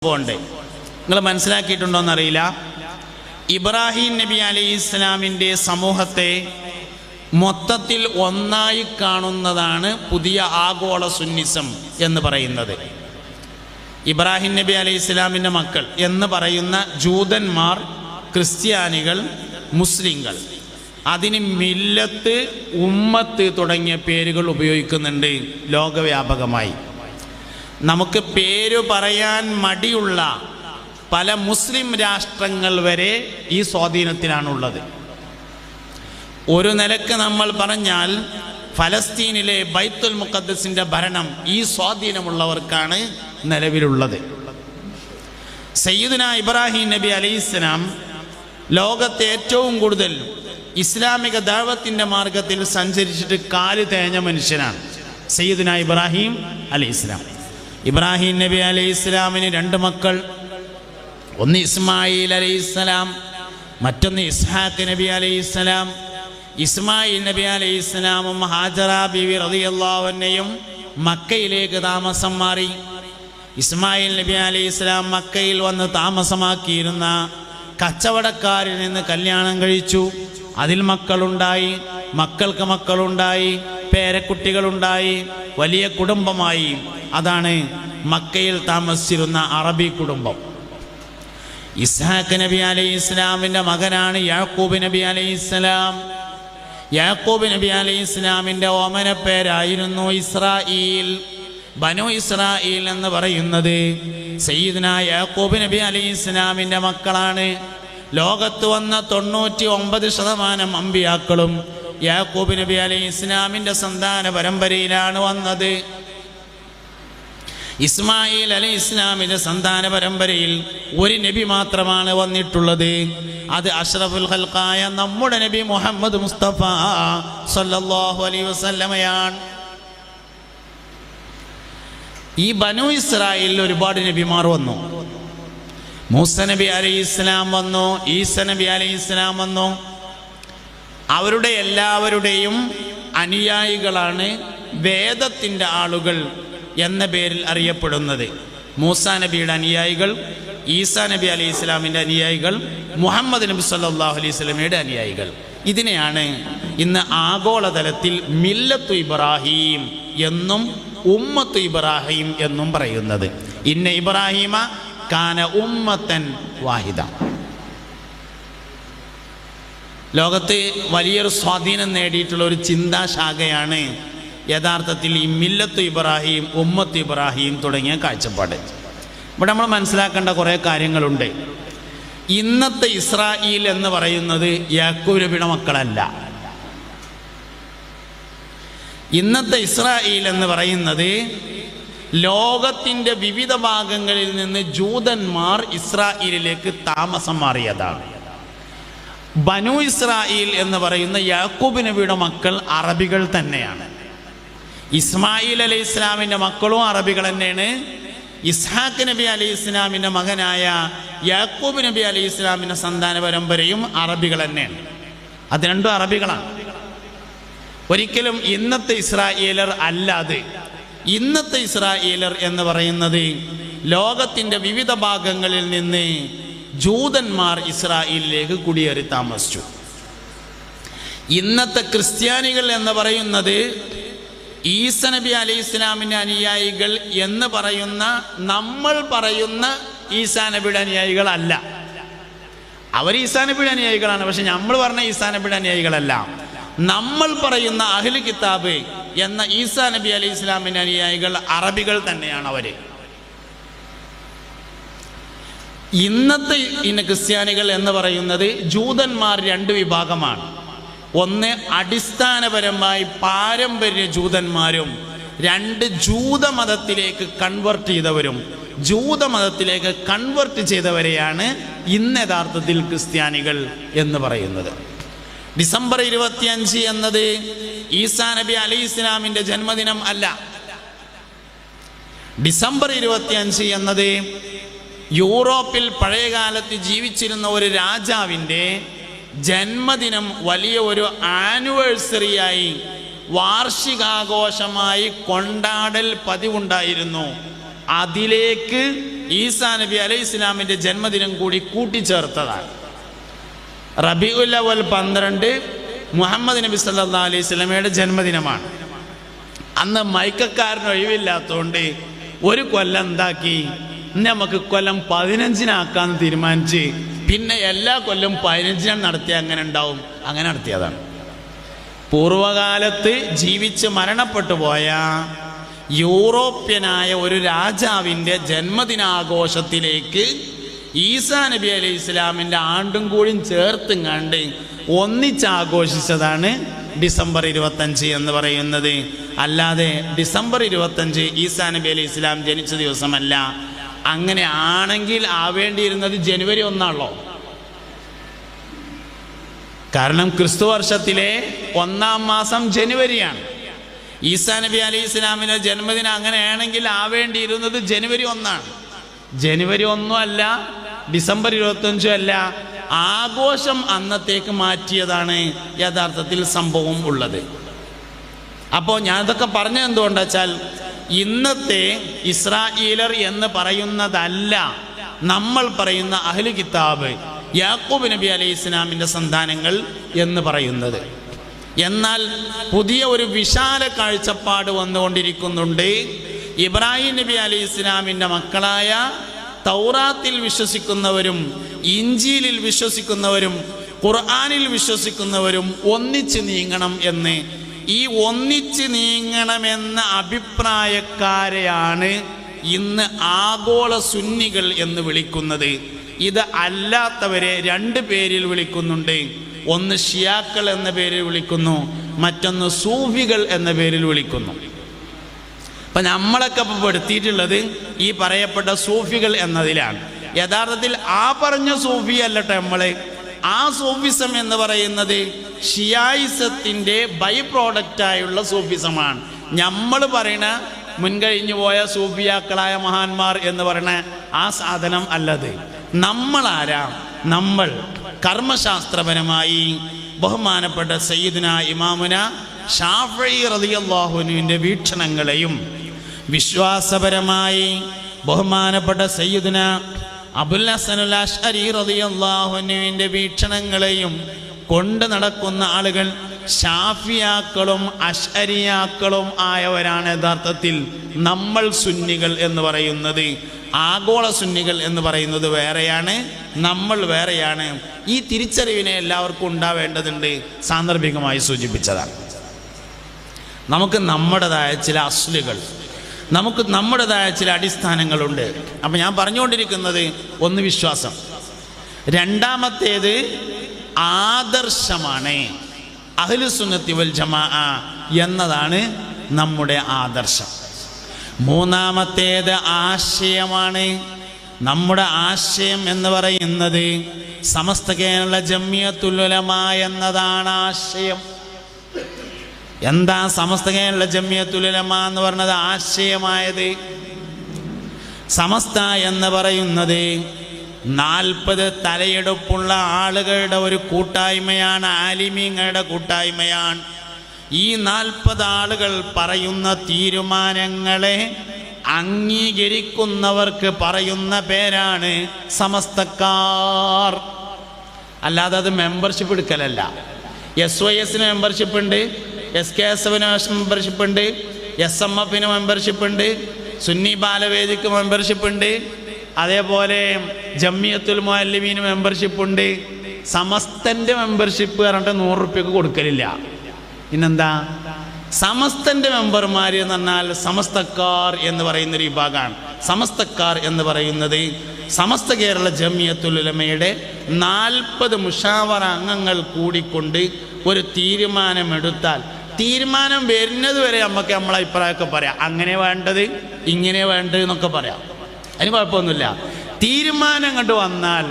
സംഭവമുണ്ട്. നിങ്ങൾ മനസ്സിലാക്കിയിട്ടുണ്ടോയെന്നറിയില്ല. ഇബ്രാഹിം നബി അലൈഹി ഇസ്ലാമിൻ്റെ സമൂഹത്തെ മൊത്തത്തിൽ ഒന്നായി കാണുന്നതാണ് പുതിയ ആഗോള സുന്നിസം എന്ന് പറയുന്നത്. ഇബ്രാഹിം നബി അലൈഹി ഇസ്ലാമിൻ്റെ മക്കൾ എന്ന് പറയുന്ന ജൂതന്മാർ, ക്രിസ്ത്യാനികൾ, മുസ്ലിങ്ങൾ, അതിന് മില്ലത്ത്, ഉമ്മത്ത് തുടങ്ങിയ പേരുകൾ ഉപയോഗിക്കുന്നുണ്ട് ലോകവ്യാപകമായി. നമുക്ക് പേര് പറയാൻ മടിയുള്ള പല മുസ്ലിം രാഷ്ട്രങ്ങൾ വരെ ഈ സ്വാധീനത്തിലാണുള്ളത്. ഒരു നിലക്ക് നമ്മൾ പറഞ്ഞാൽ ഫലസ്തീനിലെ ബൈത്തുൽ മുഖദ്ദസിൻ്റെ ഭരണം ഈ സ്വാധീനമുള്ളവർക്കാണ് നിലവിലുള്ളത്. സയ്യിദുനാ ഇബ്രാഹിം നബി അലൈഹിസ്സലാം ലോകത്തെ ഏറ്റവും കൂടുതൽ ഇസ്ലാമിക ദഅവത്തിൻ്റെ മാർഗത്തിൽ സഞ്ചരിച്ചിട്ട് കാല് തേഞ്ഞ മനുഷ്യനാണ് സയ്യിദുനാ ഇബ്രാഹിം അലൈഹിസ്സലാം. ഇബ്രാഹിം നബി അലൈഹിസ്സലാമിന് 2 മക്കൾ, ഒന്ന് ഇസ്മായിൽ അലൈഹിസ്സലാം, മറ്റൊന്ന് ഇസ്ഹാഖ് നബി അലൈഹിസ്സലാം. ഇസ്മായിൽ നബി അലൈഹിസ്സലാമും ഹാജറ ബീവി റളിയല്ലാഹു അൻഹയും മക്കയിലേക്ക് താമസം മാറി. ഇസ്മായിൽ നബി അലൈഹിസ്സലാം മക്കയിൽ വന്ന് താമസമാക്കിയിരുന്ന കച്ചവടക്കാരിൽ നിന്ന് കല്യാണം കഴിച്ചു. അതിൽ മക്കളുണ്ടായി, മക്കൾക്ക് മക്കളുണ്ടായി, പേരക്കുട്ടികളുണ്ടായി, വലിയ കുടുംബമായി. അതാണ് മക്കയിൽ താമസിച്ചിരുന്ന അറബി കുടുംബം. ഇസ്ഹാഖ് നബി അലൈഹി ഇസ്ലാമിൻ്റെ മകനാണ് യാക്കൂബ് നബി അലൈഹി ഇസ്ലാം. യാക്കൂബ് നബി അലൈഹി ഇസ്ലാമിൻ്റെ ഓമന പേരായിരുന്നു ഇസ്രായേൽ. ബനു ഇസ്രായേൽ എന്ന് പറയുന്നത് സയ്യിദുനാ യാക്കൂബ് നബി അലൈഹി ഇസ്ലാമിൻ്റെ മക്കളാണ്. ലോകത്ത് വന്ന 99% അമ്പിയാക്കളും യാക്കൂബ് നബി അലൈഹി ഇസ്ലാമിൻ്റെ സന്താന പരമ്പരയിലാണ് വന്നത്. ഇസ്മായിൽ അലൈഹി ഇസ്ലാമിൻ്റെ സന്താന പരമ്പരയിൽ ഒരു നബി മാത്രമാണ് വന്നിട്ടുള്ളത്. അത് അഷ്റഫുൽ ഖൽഖായ നമ്മുടെ നബി മുഹമ്മദ് മുസ്തഫ സല്ലല്ലാഹു അലൈഹി വസല്ലമയാണ്. ഈ ബനു ഇസ്രായേലിൽ ഒരുപാട് നബിമാർ വന്നു. മൂസ നബി അലൈഹി ഇസ്ലാം വന്നു, ഈസ നബി അലൈഹി ഇസ്ലാം വന്നു. അവരുടെ എല്ലാവരുടെയും അനുയായികളാണ് വേദത്തിൻ്റെ ആളുകൾ എന്ന പേരിൽ അറിയപ്പെടുന്നത്. മൂസ നബിയുടെ അനുയായികൾ, ഈസാ നബി അലൈഹി ഇസ്ലാമിൻ്റെ അനുയായികൾ, മുഹമ്മദ് നബി സല്ലല്ലാഹു അലൈഹി വസല്ലമയുടെ അനുയായികൾ. ഇതിനെയാണ് ഇന്ന് ആഗോളതലത്തിൽ മില്ലത്തു ഇബ്രാഹിം എന്നും ഉമ്മത്തു ഇബ്രാഹിം എന്നും പറയുന്നത്. ഇന്ന ഇബ്രാഹിമ കാന ഉമ്മത്തൻ വാഹിദ. ലോകത്ത് വലിയൊരു സ്വാധീനം നേടിയിട്ടുള്ള ഒരു ചിന്താശാഖയാണ് യഥാർത്ഥത്തിൽ ഈ മില്ലത്തു ഇബ്രാഹിം, ഉമ്മത്ത് ഇബ്രാഹിം തുടങ്ങിയ കാഴ്ചപ്പാട്. ഇവിടെ നമ്മൾ മനസ്സിലാക്കേണ്ട കുറേ കാര്യങ്ങളുണ്ട്. ഇന്നത്തെ ഇസ്രായേൽ എന്ന് പറയുന്നത് യാക്കൂബ് നബിയുടെ മക്കളല്ല. ഇന്നത്തെ ഇസ്രായേൽ എന്ന് പറയുന്നത് ലോകത്തിൻ്റെ വിവിധ ഭാഗങ്ങളിൽ നിന്ന് ജൂതന്മാർ ഇസ്രായേലിലേക്ക് താമസം മാറിയതാണ്. ബനു ഇസ്രായേൽ എന്ന് പറയുന്ന യാക്കൂബ് നബിയുടെ മക്കൾ അറബികൾ തന്നെയാണ്. ഇസ്മായിൽ അലൈഹി ഇസ്ലാമിൻ്റെ മക്കളും അറബികൾ തന്നെയാണ്. ഇസ്ഹാഖ് നബി അലൈഹി ഇസ്ലാമിൻ്റെ മകനായ യാക്കൂബ് നബി അലൈഹി ഇസ്ലാമിൻ്റെ സന്താന പരമ്പരയും അറബികൾ തന്നെയാണ്. അത് രണ്ടും അറബികളാണ്. ഒരിക്കലും ഇന്നത്തെ ഇസ്രായേലർ അല്ലാതെ. ഇന്നത്തെ ഇസ്രായേലർ എന്ന് പറയുന്നത് ലോകത്തിൻ്റെ വിവിധ ഭാഗങ്ങളിൽ നിന്ന് ജൂതന്മാർ ഇസ്രായേലിലേക്ക് കുടിയേറി താമസിച്ചു. ഇന്നത്തെ ക്രിസ്ത്യാനികൾ എന്ന് പറയുന്നത് ഈസ നബി അലൈഹി ഇസ്ലാമിൻ്റെ അനുയായികൾ എന്ന് പറയുന്ന നമ്മൾ പറയുന്ന ഈസാ നബിയുടെ അനുയായികളല്ല. അവർ ഈസാ നബിയുടെ അനുയായികളാണ്, പക്ഷെ നമ്മൾ പറഞ്ഞ ഈസാ നബിയുടെ അനുയായികളല്ല. നമ്മൾ പറയുന്ന അഹ്ലു കിതാബ് എന്ന ഈസാ നബി അലൈഹി ഇസ്ലാമിൻ്റെ അനുയായികൾ അറബികൾ തന്നെയാണ് അവർ. ഇന്നത്തെ ക്രിസ്ത്യാനികൾ എന്ന് പറയുന്നത് ജൂതന്മാർ 2 വിഭാഗമാണ്. ഒന്ന് അടിസ്ഥാനപരമായി പാരമ്പര്യ ജൂതന്മാരും, 2 ജൂതമതത്തിലേക്ക് കൺവെർട്ട് ചെയ്തവരും. ജൂതമതത്തിലേക്ക് കൺവെർട്ട് ചെയ്തവരെയാണ് ഇന്ന് യഥാർത്ഥത്തിൽ ക്രിസ്ത്യാനികൾ എന്ന് പറയുന്നത്. ഡിസംബർ 25 എന്നത് ഈസാ നബി അലൈഹി ഇസ്ലാമിൻ്റെ ജന്മദിനം അല്ല. ഡിസംബർ 25 എന്നത് യൂറോപ്പിൽ പഴയകാലത്ത് ജീവിച്ചിരുന്ന ഒരു രാജാവിൻ്റെ ജന്മദിനം വലിയ ഒരു ആനിവേഴ്സറിയായി, വാർഷികാഘോഷമായി കൊണ്ടാടൽ പതിവുണ്ടായിരുന്നു. അതിലേക്ക് ഈസാ നബി അലൈഹി ഇസ്ലാമിൻ്റെ ജന്മദിനം കൂടി കൂട്ടിച്ചേർത്തതാണ്. റബീഉൽ അവ്വൽ 12 മുഹമ്മദ് നബി സല്ലല്ലാഹു അലൈഹി വസല്ലമയുടെ ജന്മദിനമാണ്. അന്ന് മൈക്കക്കാരന് ഒഴിവില്ലാത്തതുകൊണ്ട് ഒരു കൊല്ലം എന്താക്കി, നമുക്ക് കൊല്ലം 15-നാക്കാന്ന് തീരുമാനിച്ച് പിന്നെ എല്ലാ കൊല്ലം 15 നടത്തിയ അങ്ങനെ ഉണ്ടാവും. അങ്ങനെ നടത്തിയതാണ്. പൂർവകാലത്ത് ജീവിച്ച് മരണപ്പെട്ടു പോയ യൂറോപ്യനായ ഒരു രാജാവിൻ്റെ ജന്മദിനാഘോഷത്തിലേക്ക് ഈസാ നബി അലൈഹി ഇസ്ലാമിൻ്റെ ആണ്ടും കൂടിയും ചേർത്തുങ്ങാണ്ട് ഒന്നിച്ചാഘോഷിച്ചതാണ് ഡിസംബർ 25 എന്ന് പറയുന്നത്. അല്ലാതെ ഡിസംബർ 25 ഈസാ നബി അലൈഹി ഇസ്ലാം ജനിച്ച ദിവസമല്ല. അങ്ങനെ ആണെങ്കിൽ ആവേണ്ടിയിരുന്നത് ജനുവരി 1 കാരണം ക്രിസ്തു വർഷത്തിലെ 1-ാം മാസം ജനുവരിയാണ്. ഈസാ നബി അലൈഹി ഇസ്ലാമിൻ്റെ ജന്മദിനം അങ്ങനെയാണെങ്കിൽ ആവേണ്ടിയിരുന്നത് ജനുവരി 1. ജനുവരി 1 അല്ല, ഡിസംബർ 25 അല്ല. ആഘോഷം അന്നത്തേക്ക് മാറ്റിയതാണ് യഥാർത്ഥത്തിൽ സംഭവം ഉള്ളത്. അപ്പോൾ ഞാനിതൊക്കെ പറഞ്ഞത് എന്തുകൊണ്ടാ വെച്ചാൽ, ഇന്നത്തെ ഇസ്രായേലർ എന്ന് പറയുന്നതല്ല നമ്മൾ പറയുന്ന അഹ്ലു കിതാബ് യാക്കൂബ് നബി അലൈഹി ഇസ്ലാമിൻ്റെ സന്താനങ്ങൾ എന്ന് പറയുന്നത്. എന്നാൽ പുതിയ ഒരു വിശാല കാഴ്ചപ്പാട് വന്നുകൊണ്ടിരിക്കുന്നുണ്ട്. ഇബ്രാഹിം നബി അലൈഹി ഇസ്ലാമിൻ്റെ മക്കളായ തൗറാത്തിൽ വിശ്വസിക്കുന്നവരും ഇഞ്ചീലിൽ വിശ്വസിക്കുന്നവരും ഖുർആനിൽ വിശ്വസിക്കുന്നവരും ഒന്നിച്ച് നീങ്ങണം എന്ന്. ഈ ഒന്നിച്ച് നീങ്ങണമെന്ന അഭിപ്രായക്കാരെയാണ് ഇന്ന് ആഗോള സുന്നികൾ എന്ന് വിളിക്കുന്നത്. ഇത് അല്ലാത്തവരെ 2 പേരിൽ വിളിക്കുന്നുണ്ട്. ഒന്ന് ഷിയാക്കൾ എന്ന പേരിൽ വിളിക്കുന്നു, മറ്റൊന്ന് സൂഫികൾ എന്ന പേരിൽ വിളിക്കുന്നു. അപ്പം നമ്മളൊക്കെ ഇപ്പോൾ പെടുത്തിയിട്ടുള്ളത് ഈ പറയപ്പെട്ട സൂഫികൾ എന്നതിലാണ്. യഥാർത്ഥത്തിൽ ആ പറഞ്ഞ സൂഫി അല്ലട്ടെ നമ്മൾ. ആ സൂഫിസം എന്ന് പറയുന്നത് ഷിയായിസത്തിൻ്റെ ബൈ പ്രോഡക്റ്റായുള്ള സൂഫിസമാണ്. നമ്മൾ പറയുന്ന മുൻകഴിഞ്ഞു പോയ സൂഫിയാക്കളായ മഹാന്മാർ എന്ന് പറയുന്ന ആ സാധനം അല്ലത്. നമ്മളാരാ? നമ്മൾ കർമ്മശാസ്ത്രപരമായി ബഹുമാനപ്പെട്ട സയ്യിദുന ഇമാമുന ഷാഫഈ റളിയല്ലാഹു അൻഹുവിൻ്റെ വീക്ഷണങ്ങളെയും വിശ്വാസപരമായി ബഹുമാനപ്പെട്ട സയ്യിദുന അബുൽ ഹസനുൽ അശ്അരി റളിയല്ലാഹു അൻഹുവിൻ്റെ വീക്ഷണങ്ങളെയും കൊണ്ട് നടക്കുന്ന ആളുകൾ ഷാഫിയാക്കളും അശ്അരിയാക്കളും ആയവരാണ് യഥാർത്ഥത്തിൽ നമ്മൾ സുന്നികൾ എന്ന് പറയുന്നത്. ആഗോള സുന്നികൾ എന്ന് പറയുന്നത് വേറെയാണ്, നമ്മൾ വേറെയാണ്. ഈ തിരിച്ചറിവിനെ എല്ലാവർക്കും ഉണ്ടാവേണ്ടതുണ്ട്. സാന്ദർഭികമായി സൂചിപ്പിച്ചതാണ്. നമുക്ക് നമ്മുടേതായ ചില അസ്ലുകൾ, നമുക്ക് നമ്മുടേതായ ചില അടിസ്ഥാനങ്ങളുണ്ട്. അപ്പം ഞാൻ പറഞ്ഞുകൊണ്ടിരിക്കുന്നത് ഒന്ന് വിശ്വാസം, രണ്ടാമത്തേത് ആദർശമാണ്. അഹ്ലുസുന്നത്തി വൽ ജമാഅ എന്നതാണ് നമ്മുടെ ആദർശം. മൂന്നാമത്തേത് ആശയമാണ്. നമ്മുടെ ആശയം എന്ന് പറയുന്നത് സമസ്ത കേരള ജംഇയ്യത്തുൽ ഉലമ എന്നതാണ് ആശയം. എന്താ സമസ്ത കേരള ജംഇയ്യത്തുൽ ഉലമ എന്ന് പറഞ്ഞത് ആശയമായത്? സമസ്ത എന്ന് പറയുന്നത് 40 തലയെടുപ്പുള്ള ആളുകളുടെ ഒരു കൂട്ടായ്മയാണ്, ആലിമീങ്ങളുടെ കൂട്ടായ്മയാണ്. ഈ 40 ആളുകൾ പറയുന്ന തീരുമാനങ്ങളെ അംഗീകരിക്കുന്നവർക്ക് പറയുന്ന പേരാണ് സമസ്തക്കാർ. അല്ലാതെ അത് മെമ്പർഷിപ്പ് എടുക്കലല്ല. SYSന് മെമ്പർഷിപ്പ് ഉണ്ട്, SKSന് മെമ്പർഷിപ്പ് ഉണ്ട്, SMFന് മെമ്പർഷിപ്പ് ഉണ്ട്, സുന്നി ബാലവേദിക്ക് മെമ്പർഷിപ്പ് ഉണ്ട്, അതേപോലെ ജംഇയ്യത്തുൽ മുഅല്ലിമീന് മെമ്പർഷിപ്പ് ഉണ്ട്. സമസ്തൻ്റെ മെമ്പർഷിപ്പ് പറഞ്ഞിട്ട് 100 രൂപയ്ക്ക് കൊടുക്കലില്ല. പിന്നെന്താ? സമസ്തൻ്റെ മെമ്പർമാർ എന്ന് പറഞ്ഞാൽ സമസ്തക്കാർ എന്ന് പറയുന്നൊരു വിഭാഗമാണ്. സമസ്തക്കാർ എന്ന് പറയുന്നത് സമസ്ത കേരള ജംഇയ്യത്തുൽ ഉലമയുടെ 40 മുഷാവറ അംഗങ്ങൾ കൂടിക്കൊണ്ട് ഒരു തീരുമാനമെടുത്താൽ, തീരുമാനം വരുന്നത് വരെ നമുക്ക് നമ്മളെ അഭിപ്രായമൊക്കെ പറയാം. അങ്ങനെ വേണ്ടത്, ഇങ്ങനെ വേണ്ടത് എന്നൊക്കെ പറയാം. അതിന് കുഴപ്പമൊന്നുമില്ല. തീരുമാനം കണ്ട് വന്നാൽ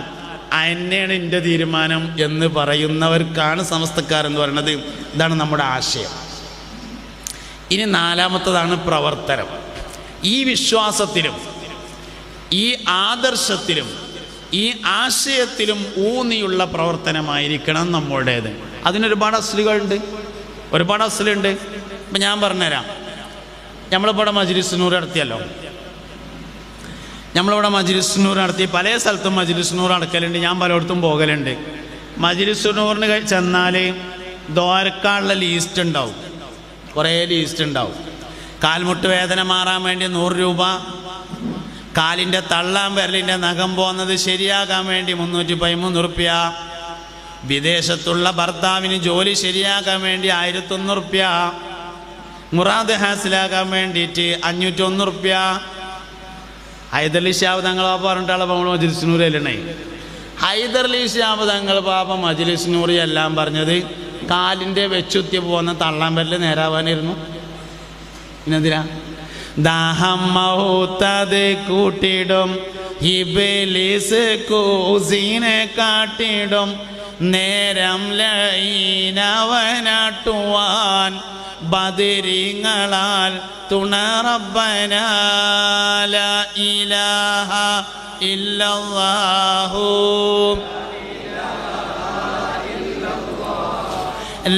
എന്നെയാണ് എൻ്റെ തീരുമാനം എന്ന് പറയുന്നവർക്കാണ് സമസ്തക്കാരെന്ന് പറയുന്നത്. ഇതാണ് നമ്മുടെ ആശയം. ഇനി നാലാമത്തതാണ് പ്രവർത്തനം. ഈ വിശ്വാസത്തിലും ഈ ആദർശത്തിലും ഈ ആശയത്തിലും ഊന്നിയുള്ള പ്രവർത്തനമായിരിക്കണം നമ്മുടേത്. അതിനൊരുപാട് അസ്ലുകളുണ്ട്, ഒരുപാട് അസ്ലുണ്ട്. ഇപ്പം ഞാൻ പറഞ്ഞുതരാം. നമ്മളിവിടെ മജ്‌ലിസ് നൂർ നടത്തിയല്ലോ. നമ്മളിവിടെ മജ്ലിസ് നൂർ നടത്തി പല സ്ഥലത്തും മജ്ലിസ് നൂർ നടക്കലുണ്ട്, ഞാൻ പലയിടത്തും പോകലുണ്ട്. മജ്ലിസ് നൂറിന് ചെന്നാൽ ദ്വാരക്കാനുള്ള ലീസ്റ്റ് ഉണ്ടാവും, കുറേ ലീസ്റ്റ് ഉണ്ടാവും. കാൽമുട്ട് വേദന മാറാൻ വേണ്ടി 100 രൂപ, കാലിൻ്റെ തള്ളാൻ വിരലിൻ്റെ നഖം പോകുന്നത് ശരിയാകാൻ വേണ്ടി 313 റുപ്യ, വിദേശത്തുള്ള ഭർത്താവിന് ജോലി ശരിയാക്കാൻ വേണ്ടി 1100 റുപ്യ, മുറാദ് ഹാസിലാക്കാൻ വേണ്ടിയിട്ട് 501 റുപ്യ. ഹൈദർലി ഷാബ് തങ്ങൾ പാപ്പ പറഞ്ഞിട്ടുള്ള നമ്മൾ മജ്ലിസ് നൂറിയല്ലേ. ഹൈദർലി ഷാബ് തങ്ങൾ പാപ്പ മജ്ലിസ് നൂറി എല്ലാം പറഞ്ഞത് കാലിൻ്റെ വെച്ചുത്തി പോകുന്ന തള്ളാൻ വിരൽ നേരാവാനായിരുന്നു. പിന്നെന്തിനാ? ദാഹം മൗത്തത് കൂട്ടിടും, ഇബ്ലീസ് കൂസിനെ കാട്ടിടും, നേരം ലൈനവനാട്ടുവാൻ ബദരീങ്ങളാൽ തുണ റബ്ബനാ ലാ ഇലാഹ ഇല്ലല്ലാഹു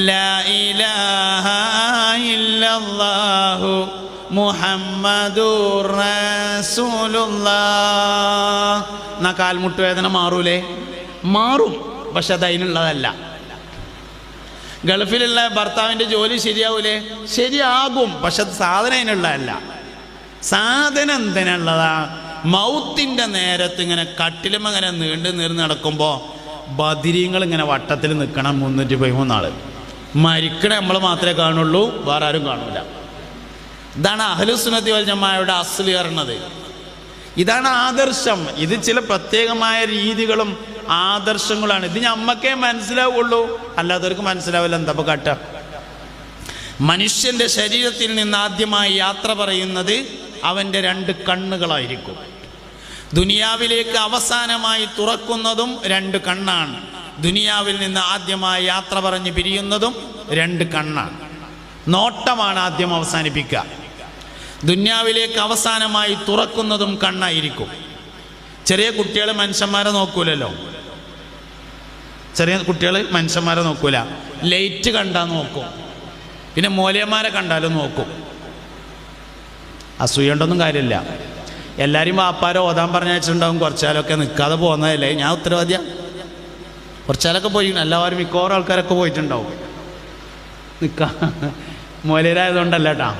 ലാ ഇലാഹ ഇല്ലല്ലാഹു മുഹമ്മദുർ റസൂലുള്ളാഹ്. എന്നാ കാൽമുട്ട് വേദന മാറൂലേ? മാറും, പക്ഷെ അത് അതിനുള്ളതല്ല. ഗൾഫിലുള്ള ഭർത്താവിൻ്റെ ജോലി ശരിയാവൂലേ? ശരിയാകും, പക്ഷെ അത് സാധനം അതിനുള്ളതല്ല. സാധനം എന്തിനുള്ളതാ? മൗത്തിൻ്റെ നേരത്ത് ഇങ്ങനെ കട്ടിലും അങ്ങനെ നീണ്ടു നീർന്ന് നടക്കുമ്പോൾ ബദിരീങ്ങൾ ഇങ്ങനെ വട്ടത്തിൽ നിൽക്കണം. 313 ആള് മരിക്കണ നമ്മൾ മാത്രമേ കാണുള്ളൂ, വേറെ ആരും കാണൂല. ഇതാണ് അഹ്ലുസുന്നത്തി വൽ ജമാഅയുടെ അസ്ലി പറഞ്ഞത്. ഇതാണ് ആദർശം. ഇത് ചില പ്രത്യേകമായ രീതികളും ആദർശങ്ങളാണ്. ഇത് നമ്മക്കേ മനസ്സിലാവുള്ളൂ, അല്ലാത്തവർക്ക് മനസ്സിലാവില്ല. എന്താ കാട്ട? മനുഷ്യൻ്റെ ശരീരത്തിൽ നിന്ന് ആദ്യമായി യാത്ര പറയുന്നത് അവൻ്റെ 2 കണ്ണുകളായിരിക്കും. ദുനിയാവിലേക്ക് അവസാനമായി തുറക്കുന്നതും 2 കണ്ണാണ്. ദുനിയാവിൽ നിന്ന് ആദ്യമായി യാത്ര പറഞ്ഞ് പിരിയുന്നതും 2 കണ്ണാണ്. നോട്ടമാണ് ആദ്യം അവസാനിപ്പിക്കുക. ദുനിയാവിലേക്ക് അവസാനമായി തുറക്കുന്നതും കണ്ണായിരിക്കും. ചെറിയ കുട്ടികൾ മനുഷ്യന്മാരെ നോക്കൂലല്ലോ. ചെറിയ കുട്ടികൾ മനുഷ്യന്മാരെ നോക്കൂല, ലൈറ്റ് കണ്ടാൽ നോക്കും. പിന്നെ മൂലയന്മാരെ കണ്ടാലും നോക്കും. അസൂയുണ്ടൊന്നും കാര്യമില്ല. എല്ലാവരും വാപ്പാരോ ഓതാൻ പറഞ്ഞയച്ചിട്ടുണ്ടാവും. കുറച്ചാലൊക്കെ നിൽക്കാതെ പോകുന്നതല്ലേ, ഞാൻ ഉത്തരവാദിയാ. കുറച്ചാലൊക്കെ പോയി, എല്ലാവരും മിക്കവാറും ആൾക്കാരൊക്കെ പോയിട്ടുണ്ടാവും. നിൽക്കാം മൂലയരായതുകൊണ്ടല്ല കേട്ടാ.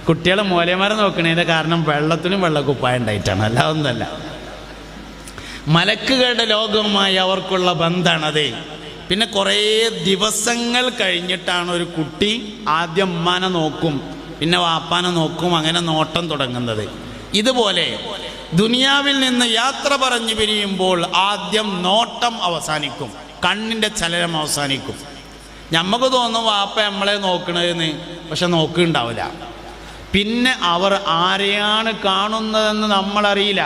കുട്ടികളെ മൂലയന്മാരെ നോക്കണതിൻ്റെ കാരണം വെള്ളത്തിനും വെള്ളക്കുപ്പായ ഉണ്ടായിട്ടാണ്, അല്ലാതൊന്നല്ല. മലക്കുകളുടെ ലോകവുമായി അവർക്കുള്ള ബന്ധമാണത്. പിന്നെ കുറേ ദിവസങ്ങൾ കഴിഞ്ഞിട്ടാണ് ഒരു കുട്ടി ആദ്യം ഉമ്മാനെ നോക്കും, പിന്നെ വാപ്പാനെ നോക്കും, അങ്ങനെ നോട്ടം തുടങ്ങുന്നത്. ഇതുപോലെ ദുനിയാവിൽ നിന്ന് യാത്ര പറഞ്ഞു പിരിയുമ്പോൾ ആദ്യം നോട്ടം അവസാനിക്കും, കണ്ണിൻ്റെ ചലനം അവസാനിക്കും. നമുക്ക് തോന്നും വാപ്പ നമ്മളെ നോക്കണതെന്ന്, പക്ഷെ നോക്കുന്നുണ്ടാവില്ല. പിന്നെ അവർ ആരെയാണ് കാണുന്നതെന്ന് നമ്മളറിയില്ല.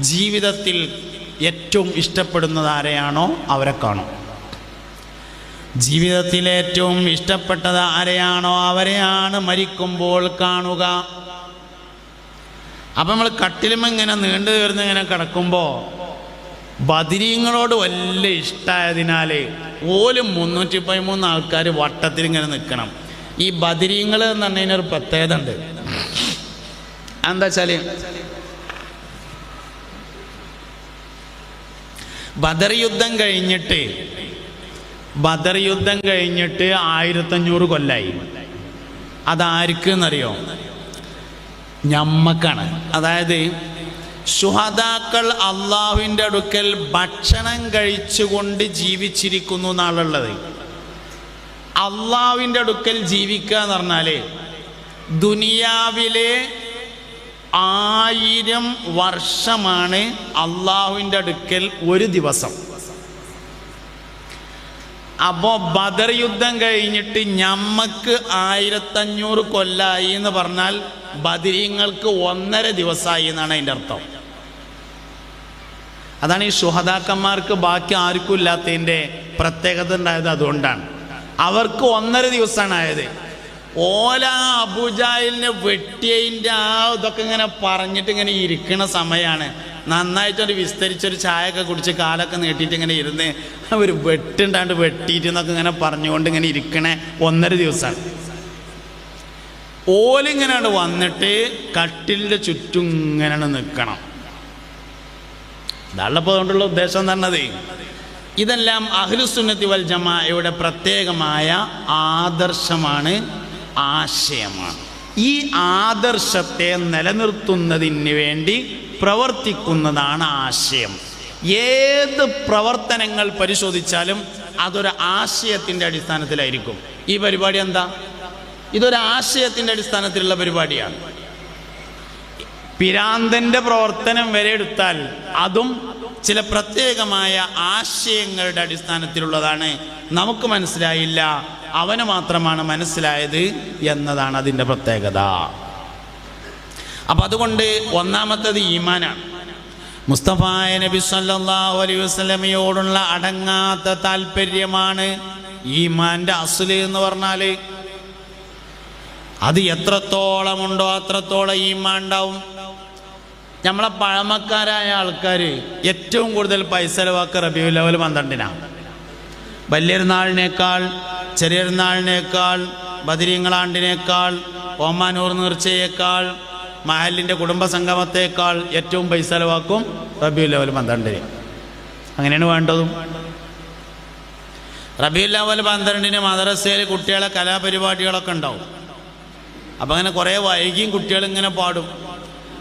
ജീവിതത്തിൽ ഏറ്റവും ഇഷ്ടപ്പെടുന്നത് ആരെയാണോ അവരെ കാണും. ജീവിതത്തിൽ ഏറ്റവും ഇഷ്ടപ്പെട്ടത് ആരെയാണോ അവരെയാണ് മരിക്കുമ്പോൾ കാണുക. അപ്പം നമ്മൾ കട്ടിലും ഇങ്ങനെ നീണ്ടു തീർന്ന് ഇങ്ങനെ കിടക്കുമ്പോൾ ബദരീങ്ങളോട് വലിയ ഇഷ്ടമായതിനാൽ ഓലും 313 ആൾക്കാർ വട്ടത്തിൽ ഇങ്ങനെ നിൽക്കണം. ഈ ബദരീങ്ങൾ എന്ന് പറഞ്ഞതിനൊരു പ്രത്യേകത ഉണ്ട്. എന്താ വെച്ചാൽ ബദർ യുദ്ധം കഴിഞ്ഞിട്ട് 1500 കൊല്ലായി. അതാർക്കെന്നറിയോ? ഞമ്മക്കാണ്. അതായത് ശുഹദാക്കൾ അള്ളാഹുവിൻ്റെ അടുക്കൽ ഭക്ഷണം കഴിച്ചുകൊണ്ട് ജീവിച്ചിരിക്കുന്നു എന്നാളുള്ളത്. അള്ളാഹുവിൻ്റെ അടുക്കൽ ജീവിക്കുക എന്ന് പറഞ്ഞാൽ ദുനിയാവിലെ 1000 വർഷമാണ് അള്ളാഹുവിൻ്റെ അടുക്കൽ ഒരു ദിവസം. അപ്പോൾ ബദർ യുദ്ധം കഴിഞ്ഞിട്ട് ഞമ്മക്ക് 1500 കൊല്ലായി എന്ന് പറഞ്ഞാൽ ബദരീങ്ങൾക്ക് 1.5 ദിവസമായി എന്നാണ് അതിൻ്റെ അർത്ഥം. അതാണ് ഈ ശുഹദാക്കന്മാർക്ക് ബാക്കി ആർക്കും ഇല്ലാത്തതിൻ്റെ പ്രത്യേകത ഉണ്ടായത്. അതുകൊണ്ടാണ് അവർക്ക് 1.5 ദിവസമാണ് ആയത്. ഓല അബൂജാലിനെ വെട്ടിയതിൻ്റെ ഇതൊക്കെ ഇങ്ങനെ പറഞ്ഞിട്ട് ഇങ്ങനെ ഇരിക്കുന്ന സമയമാണ്. നന്നായിട്ടൊരു വിസ്തരിച്ചൊരു ചായയൊക്കെ കുടിച്ച് കാലൊക്കെ നീട്ടിയിട്ട് ഇങ്ങനെ ഇരുന്ന് ഒരു വെട്ടുണ്ടാണ്ട് വെട്ടിയിട്ട് എന്നൊക്കെ ഇങ്ങനെ പറഞ്ഞുകൊണ്ട് ഇങ്ങനെ ഇരിക്കണേ 1.5 ദിവസമാണ്. ഓലിങ്ങനെയാണ് വന്നിട്ട് കട്ടിലിൻ്റെ ചുറ്റും ഇങ്ങനെയാണ് നിൽക്കണം. ഇതാണപ്പോൾ അതുകൊണ്ടുള്ള ഉദ്ദേശം എന്ന് പറഞ്ഞത്. ഇതെല്ലാം അഹ്ലുസുന്നത്തി വൽ ജമാഅയുടെ പ്രത്യേകമായ ആദർശമാണ്, ആശയമാണ്. ഈ ആദർശത്തെ നിലനിർത്തുന്നതിന് വേണ്ടി പ്രവർത്തിക്കുന്നതാണ് ആശയം. ഏത് പ്രവർത്തനങ്ങൾ പരിശോധിച്ചാലും അതൊരു ആശയത്തിൻ്റെ അടിസ്ഥാനത്തിലായിരിക്കും. ഈ പരിപാടി എന്താ? ഇതൊരു ആശയത്തിൻ്റെ അടിസ്ഥാനത്തിലുള്ള പരിപാടിയാണ്. പിരാന്തൻ്റെ പ്രവർത്തനം വരെ എടുത്താൽ അതും ചില പ്രത്യേകമായ ആശയങ്ങളുടെ അടിസ്ഥാനത്തിലുള്ളതാണ്. നമുക്ക് മനസ്സിലായില്ല, അവന് മാത്രമാണ് മനസ്സിലായത് എന്നതാണ് അതിൻ്റെ പ്രത്യേകത. അപ്പം അതുകൊണ്ട് ഒന്നാമത്തത് ഈമാനാണ്. മുസ്തഫായ നബി സല്ലല്ലാഹു അലൈഹി വസല്ലമയോടുള്ള അടങ്ങാത്ത താല്പര്യമാണ് ഈമാൻ്റെ അസ്ല് എന്ന് പറഞ്ഞാൽ. അത് എത്രത്തോളമുണ്ടോ അത്രത്തോളം ഈമാൻ ഉണ്ടാവും. നമ്മളെ പഴമക്കാരായ ആൾക്കാർ ഏറ്റവും കൂടുതൽ പൈസ ചെലവാക്കുക റബീഉൽ അവ്വൽ 12-നാണ്. വലിയൊരുനാളിനേക്കാൾ, ചെറിയൊരുനാളിനേക്കാൾ, ബദരീങ്ങളാണ്ടിനേക്കാൾ, ഓമാനൂർ നേർച്ചയേക്കാൾ, മഹലിൻ്റെ കുടുംബസംഗമത്തേക്കാൾ ഏറ്റവും പൈസ ചെലവാക്കും റബീഉൽ അവ്വൽ 12-ന്. അങ്ങനെയാണ് വേണ്ടതും. റബീഉൽ അവ്വൽ 12-ന് മദ്രസയിൽ കുട്ടികളെ കലാപരിപാടികളൊക്കെ ഉണ്ടാവും. അപ്പം അങ്ങനെ കുറേ വൈകിയും കുട്ടികളിങ്ങനെ പാടും.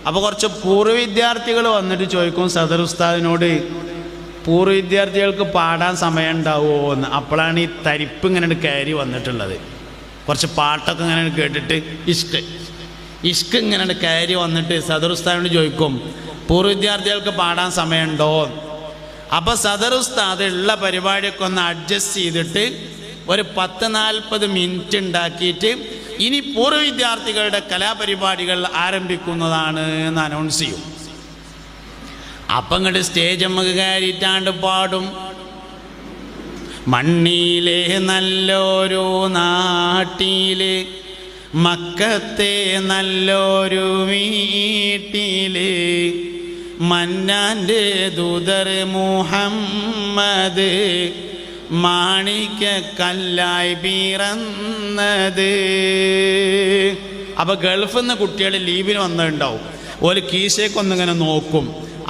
അപ്പോൾ കുറച്ച് പൂർവ്വ വിദ്യാർത്ഥികൾ വന്നിട്ട് ചോദിക്കും സദർ ഉസ്താദിനോട്, പൂർവ്വ വിദ്യാർത്ഥികൾക്ക് പാടാൻ സമയം ഉണ്ടാവുമോ എന്ന്. അപ്പോഴാണ് ഈ തരിപ്പ് ഇങ്ങനെ കയറി വന്നിട്ടുള്ളത്. കുറച്ച് പാട്ടൊക്കെ ഇങ്ങനെ കേട്ടിട്ട് ഇഷ്ക് ഇങ്ങനെ കയറി വന്നിട്ട് സദർ ഉസ്താദിനോട് ചോദിക്കും പൂർവ്വ വിദ്യാർത്ഥികൾക്ക് പാടാൻ സമയമുണ്ടോ. അപ്പോൾ സദർ ഉസ്താദ് ഉള്ള പരിപാടിയൊക്കെ ഒന്ന് അഡ്ജസ്റ്റ് ചെയ്തിട്ട് ഒരു 10-40 മിനിറ്റ് ഉണ്ടാക്കിയിട്ട് ഇനി പൂർവ്വ വിദ്യാർത്ഥികളുടെ കലാപരിപാടികൾ ആരംഭിക്കുന്നതാണ് എന്ന് അനൗൺസ് ചെയ്യും. അപ്പം ഇങ്ങോട്ട് സ്റ്റേജ് നമുക്ക് കയറിയിട്ടാണ്ട് പാടും. മണ്ണിലെ നല്ലൊരു നാട്ടിലെ മക്കത്തെ നല്ലൊരു വീട്ടിലെ മന്നാൻ്റെ ദൂതർ മുഹമ്മദ് മാണിക്കല്ലായി പിറന്നത്. അപ്പോൾ ഗൾഫിൽ നിന്ന് കുട്ടികൾ ലീവിന് വന്നിട്ടുണ്ടാവും. ഒരു കീശയ്ക്കൊന്നിങ്ങനെ നോക്കും.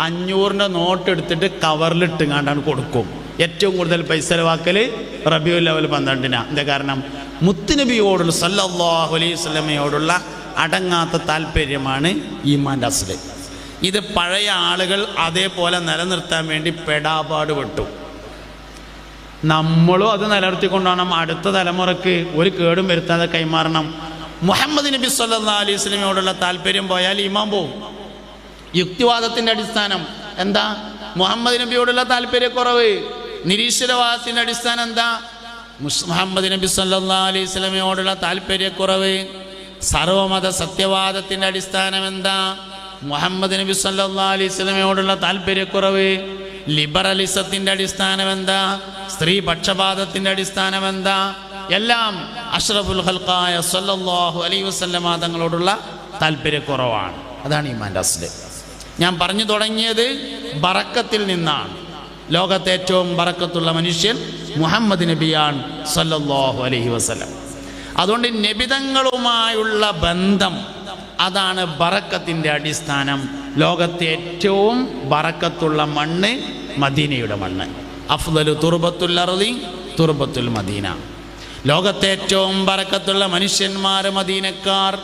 500-ൻ്റെ നോട്ട് എടുത്തിട്ട് കവറിലിട്ട് കണ്ടാണ് കൊടുക്കും. ഏറ്റവും കൂടുതൽ പൈസ ചെലവാക്കൽ റബീഉൽ അവ്വൽ 12-നാണ്. എന്താ കാരണം? മുത്തുനബിയോടുള്ള സല്ലല്ലാഹു അലൈഹി വസല്ലമയോടുള്ള അടങ്ങാത്ത താല്പര്യമാണ് ഈമാൻ്റെ അസ്ല്. ഇത് പഴയ ആളുകൾ അതേപോലെ നിലനിർത്താൻ വേണ്ടി പെടാപാട് പെട്ടു. നമ്മളും അത് നിലനിർത്തിക്കൊണ്ടാണ് അടുത്ത തലമുറയ്ക്ക് ഒരു കേടും വരുത്താതെ കൈമാറണം. മുഹമ്മദ് നബി സല്ലല്ലാഹു അലൈഹി വസല്ലമയോടുള്ള താല്പര്യം പോയാൽ ഈമാൻ പോവും. യുക്തിവാദത്തിൻ്റെ അടിസ്ഥാനം എന്താ? മുഹമ്മദ് നബിയോടുള്ള താല്പര്യക്കുറവ്. നിരീശ്വരവാദത്തിൻ്റെ അടിസ്ഥാനം എന്താ? മുഹമ്മദ് നബി സല്ലല്ലാഹു അലൈഹി വസല്ലമയോടുള്ള താല്പര്യക്കുറവ്. സർവമത സത്യവാദത്തിൻ്റെ അടിസ്ഥാനം എന്താ? മുഹമ്മദ് നബി സല്ലല്ലാഹു അലൈഹി വസല്ലമയോടുള്ള താല്പര്യക്കുറവ്. ലിബറലിസത്തിൻ്റെ അടിസ്ഥാനം എന്താ? സ്ത്രീ പക്ഷപാതത്തിൻ്റെ അടിസ്ഥാനം എന്താ? എല്ലാം അഷ്റഫുൽ ഖൽഖായ സല്ലല്ലാഹു അലൈഹി വസല്ലമ തങ്ങളോടുള്ള താല്പര്യക്കുറവാണ്. അതാണ് ഈമാൻ്റെ അസ്ല്. ഞാൻ പറഞ്ഞു തുടങ്ങിയത് ബറക്കത്തിൽ നിന്നാണ്. ലോകത്തെ ഏറ്റവും ബറക്കത്തുള്ള മനുഷ്യൻ മുഹമ്മദ് നബിയാണ് സല്ലല്ലാഹു അലൈഹി വസല്ലം. അതുകൊണ്ട് നബിതങ്ങളുമായുള്ള ബന്ധം അതാണ് ബറക്കത്തിൻ്റെ അടിസ്ഥാനം. ലോകത്തെ ഏറ്റവും ബറക്കത്തുള്ള മണ്ണ് മദീനയുടെ മണ്ണ്. അഫ്ദലു തുർബത്തുൽ അർളി തുർബത്തുൽ മദീന. ലോകത്തെ ഏറ്റവും ബറക്കത്തുള്ള മനുഷ്യന്മാർ മദീനക്കാർ.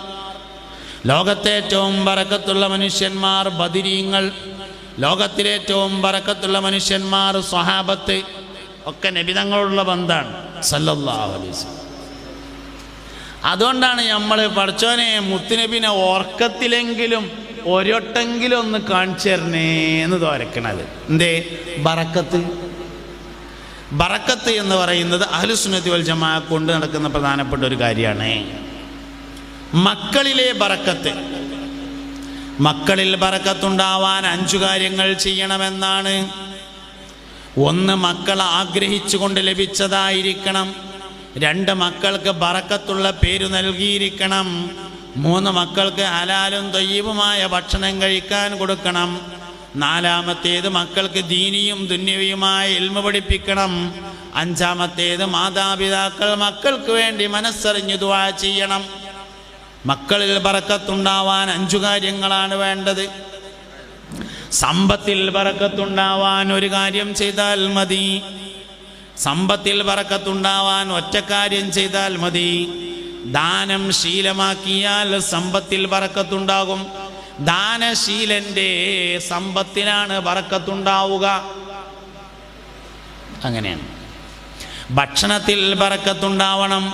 ലോകത്തെ ഏറ്റവും ബറക്കത്തുള്ള മനുഷ്യന്മാർ ബദരീങ്ങൾ. ലോകത്തിലെ ഏറ്റവും ബറക്കത്തുള്ള മനുഷ്യന്മാർ സ്വഹാബത്ത്. ഒക്കെ നബിതങ്ങളുള്ള ബന്ധമാണ് സല്ലല്ലാഹു അലൈഹി വസല്ലം. അതുകൊണ്ടാണ് നമ്മൾ പഠിച്ചോനെ മുത്തുനബിനെ ഓർക്കത്തിലെങ്കിലും ഒരൊട്ടെങ്കിലും ഒന്ന് കാണിച്ചു തരണേ എന്ന് തോരക്കണത്. എന്തേ? ബറക്കത്ത്. ബറക്കത്ത് എന്ന് പറയുന്നത് അഹ്ലുസുന്നത്തി വൽ ജമാഅ കൊണ്ട് നടക്കുന്ന പ്രധാനപ്പെട്ട ഒരു കാര്യമാണ്. മക്കളിലെ ബറക്കത്ത്. മക്കളിൽ ബറക്കത്തുണ്ടാവാൻ 5 കാര്യങ്ങൾ ചെയ്യണമെന്നാണ്. 1, മക്കൾ ആഗ്രഹിച്ചുകൊണ്ട് ലഭിച്ചതായിരിക്കണം. 2, മക്കൾക്ക് ബറക്കത്തുള്ള പേര് നൽകിയിരിക്കണം. 3, മക്കൾക്ക് ഹലാലും ത്വയ്യിബുമായ ഭക്ഷണം കഴിക്കാൻ കൊടുക്കണം. 4-മത്തേത് മക്കൾക്ക് ദീനിയും ദുന്യവിയുമായ ഇൽമ പഠിപ്പിക്കണം. 5-മത്തേത് മാതാപിതാക്കൾ മക്കൾക്ക് വേണ്ടി മനസ്സറിഞ്ഞു ദുആ ചെയ്യണം. മക്കളിൽ ബറക്കത്തുണ്ടാവാൻ 5 കാര്യങ്ങളാണ് വേണ്ടത്. സമ്പത്തിൽ ബറക്കത്തുണ്ടാവാൻ ഒരു കാര്യം ചെയ്താൽ മതി. സമ്പത്തിൽ ബറക്കത്തുണ്ടാവാൻ ഒറ്റ കാര്യം ചെയ്താൽ മതി. ദാനം ശീലമാക്കിയാൽ സമ്പത്തിൽ ബറക്കത്തുണ്ടാകും. ദാനശീലന്റെ സമ്പത്തിനാണ് ബറക്കത്തുണ്ടാവുക. അങ്ങനെയാണ്. ഭക്ഷണത്തിൽ ബറക്കത്തുണ്ടാവണം.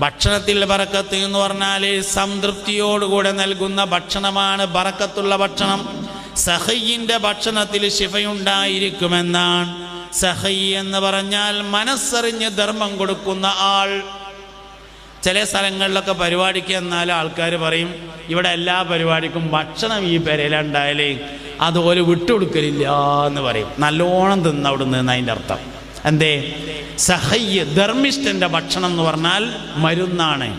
ഭക്ഷണത്തിൽ ബറക്കത്ത് എന്ന് പറഞ്ഞാൽ സംതൃപ്തിയോടുകൂടെ നൽകുന്ന ഭക്ഷണമാണ് ബറക്കത്തുള്ള ഭക്ഷണം. സഹയ്യിന്റെ ഭക്ഷണത്തിൽ ശിഫയുണ്ടായിരിക്കുമെന്നാണ്. സഹയ്യ് എന്ന് പറഞ്ഞാൽ മനസ്സറിഞ്ഞ് ധർമ്മം കൊടുക്കുന്ന ആൾ. ചില സ്ഥലങ്ങളിലൊക്കെ പരിപാടിക്ക് എന്നാൽ ആൾക്കാർ പറയും, ഇവിടെ എല്ലാ പരിപാടിക്കും ഭക്ഷണം ഈ പെരയിലുണ്ടായാലേ അതുപോലെ വിട്ടുകൊടുക്കലില്ല എന്ന് പറയും. നല്ലോണം തിന്ന് അവിടെ നിന്ന് അതിൻ്റെ അർത്ഥം എന്തേ? സഹയ്യ് ധർമ്മിഷ്ഠൻ്റെ ഭക്ഷണം എന്ന് പറഞ്ഞാൽ മരുന്നാണ്.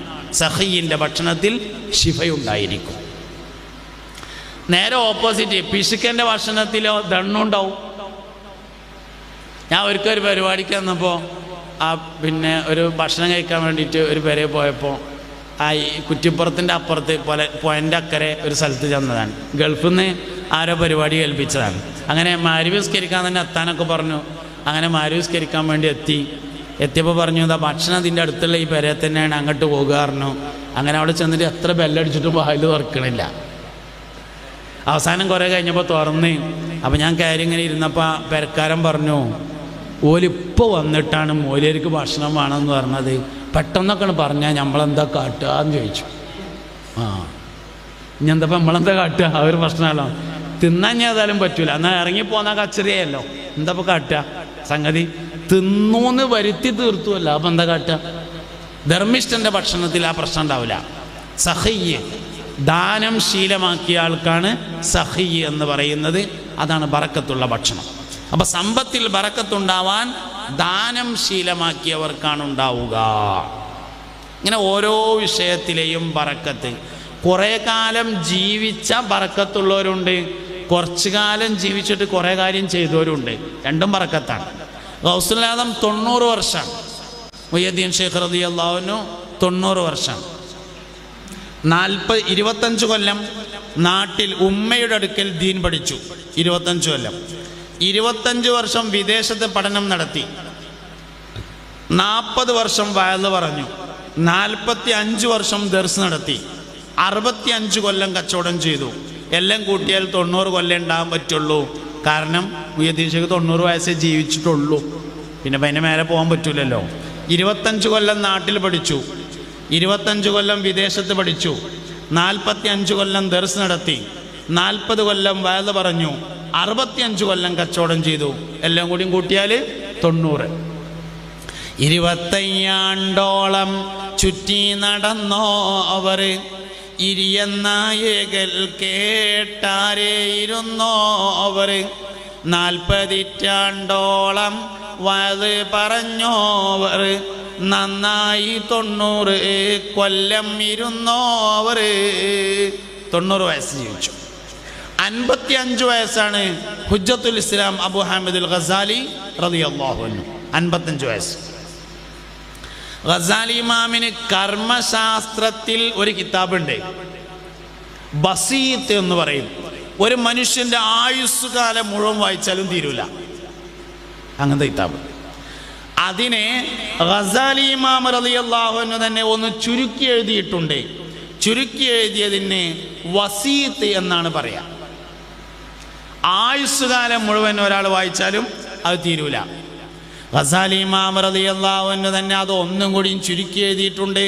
സഹയ്യിൻ്റെ ഭക്ഷണത്തിൽ ശിഫയുണ്ടായിരിക്കും. നേരെ ഓപ്പോസിറ്റ് പിശുക്കൻ്റെ ഭക്ഷണത്തിലോ ദണ്ണുണ്ടാവും. ഞാൻ ഒരിക്കൽ ഒരു പരിപാടിക്ക് വന്നപ്പോൾ പിന്നെ ഒരു ഭക്ഷണം കഴിക്കാൻ വേണ്ടിയിട്ട് ഒരു പെരയിൽ പോയപ്പോൾ ഈ കുറ്റിപ്പുറത്തിൻ്റെ അപ്പുറത്ത് പുഴൻ്റെ അക്കരെ ഒരു സ്ഥലത്ത് ചെന്നതാണ്. ഗൾഫിൽ നിന്ന് ആരോ പരിപാടി കേൾപ്പിച്ചതാണ്. അങ്ങനെ മാരിവിസ്കരിക്കാൻ തന്നെ എത്താനൊക്കെ പറഞ്ഞു. അങ്ങനെ മാരിവിസ്കരിക്കാൻ വേണ്ടി എത്തിയപ്പോൾ പറഞ്ഞു, ഇതാ ഭക്ഷണം അതിൻ്റെ അടുത്തുള്ള ഈ പെരയിൽ തന്നെയാണ്, അങ്ങോട്ട് പോകുക പറഞ്ഞു. അങ്ങനെ അവിടെ ചെന്നിട്ട് എത്ര ബെല്ലടിച്ചിട്ടും വായിൽ തുറക്കണില്ല. അവസാനം കുറേ കഴിഞ്ഞപ്പോൾ തുറന്ന്. അപ്പം ഞാൻ കയറി ഇങ്ങനെ ഇരുന്നപ്പോൾ പെരക്കാരൻ പറഞ്ഞു, ഓലിപ്പോൾ വന്നിട്ടാണ് മോലിയർക്ക് ഭക്ഷണം വേണമെന്ന് പറഞ്ഞത്. പെട്ടെന്നൊക്കെയാണ് പറഞ്ഞാൽ നമ്മളെന്താ കാട്ടുക എന്ന് ചോദിച്ചു. ഇനി എന്താ നമ്മളെന്താ കാട്ടുക? ആ ഒരു പ്രശ്നമല്ലോ. തിന്നാൻ ഏതായാലും പറ്റൂല, എന്നാൽ ഇറങ്ങിപ്പോന്നാൽ കച്ചറിയല്ലോ. എന്താ ഇപ്പോൾ കാട്ടുക? സംഗതി തിന്നൂന്ന് വരുത്തി തീർത്തുമല്ല. അപ്പം എന്താ കാട്ടുക? ധർമ്മിഷ്ഠൻ്റെ ഭക്ഷണത്തിൽ ആ പ്രശ്നം ഉണ്ടാവില്ല. സഹയ്യ് ദാനം ശീലമാക്കിയ ആൾക്കാണ് സഹയ്യ് എന്ന് പറയുന്നത്. അതാണ് ബറക്കത്തുള്ള ഭക്ഷണം. അപ്പം സമ്പത്തിൽ ബറക്കത്തുണ്ടാവാൻ ദാനം ശീലമാക്കിയവർക്കാണ് ഉണ്ടാവുക. ഇങ്ങനെ ഓരോ വിഷയത്തിലെയും ബറക്കത്ത്. കുറേ കാലം ജീവിച്ച ബറക്കത്തുള്ളവരുണ്ട്, കുറച്ചു കാലം ജീവിച്ചിട്ട് കുറേ കാര്യം ചെയ്തവരുണ്ട്. രണ്ടും ബറക്കത്താണ്. ഗൗസുൽ ആദം 90 വർഷം, മുഹ്യിദ്ദീൻ ഷേഖ് റളിയല്ലാഹു അൻഹു 90 വർഷം. 25 കൊല്ലം നാട്ടിൽ ഉമ്മയുടെ അടുക്കൽ ദീൻ പഠിച്ചു. 25 കൊല്ലം. 25 വർഷം വിദേശത്ത് പഠനം നടത്തി. 40 വർഷം വയല് പറഞ്ഞു. 45 വർഷം ദർസ് നടത്തി. 65 കൊല്ലം കച്ചവടം ചെയ്തു. എല്ലാം കൂട്ടിയാൽ 90 കൊല്ലം ഉണ്ടാകാൻ പറ്റുള്ളൂ. കാരണം മുഹ്യിദ്ദീൻ ഷേഖ് 90 വയസ്സേ ജീവിച്ചിട്ടുള്ളൂ. പിന്നെ അതിന് മേലെ പോകാൻ പറ്റൂലല്ലോ. 25 കൊല്ലം നാട്ടിൽ പഠിച്ചു, 25 കൊല്ലം വിദേശത്ത് പഠിച്ചു, 45 കൊല്ലം ദർസ് നടത്തി, 40 കൊല്ലം വയല് പറഞ്ഞു, 65 കൊല്ലം കച്ചവടം ചെയ്തു. എല്ലാം കൂടിയും കൂട്ടിയാൽ 90. 25 ആണ്ടോളം ചുറ്റി നടന്നോ അവർ, ഇരിയന്നായകൾ കേട്ടാരേയിരുന്നോ അവർ. 40 ഇറ്റാണ്ടോളം വയത് പറഞ്ഞോവർ, നന്നായി 90 കൊല്ലം ഇരുന്നോ അവർ. 90 വയസ്സ് ജീവിച്ചു. 55 വയസ്സാണ് ഹുജ്ജത്തുൽ ഇസ്ലാം അബു ഹാമിദുൽ ഗസാലി റളിയല്ലാഹു അൻഹു. 55 വയസ്സ്. ഗസാലി ഇമാമിന് കർമ്മശാസ്ത്രത്തിൽ ഒരു കിതാബുണ്ട്, ബസീത്ത് എന്ന് പറയും. ഒരു മനുഷ്യൻ്റെ ആയുസ്സുകാലം മുഴുവൻ വായിച്ചാലും തീരൂല, അങ്ങനത്തെ കിതാബ്. അതിനെ ഗസാലി ഇമാം റളിയല്ലാഹു അൻഹു തന്നെ ഒന്ന് ചുരുക്കി എഴുതിയിട്ടുണ്ട്. ചുരുക്കി എഴുതിയതിന് വസീത്ത് എന്നാണ് പറയാ. ആയുസ്സുകാലം മുഴുവൻ ഒരാൾ വായിച്ചാലും അത് തീരൂല. ഗസാലി ഇമാം റളിയല്ലാഹു അൻഹു തന്നെ അത് ഒന്നും കൂടിയും ചുരുക്കി എഴുതിയിട്ടുണ്ട്.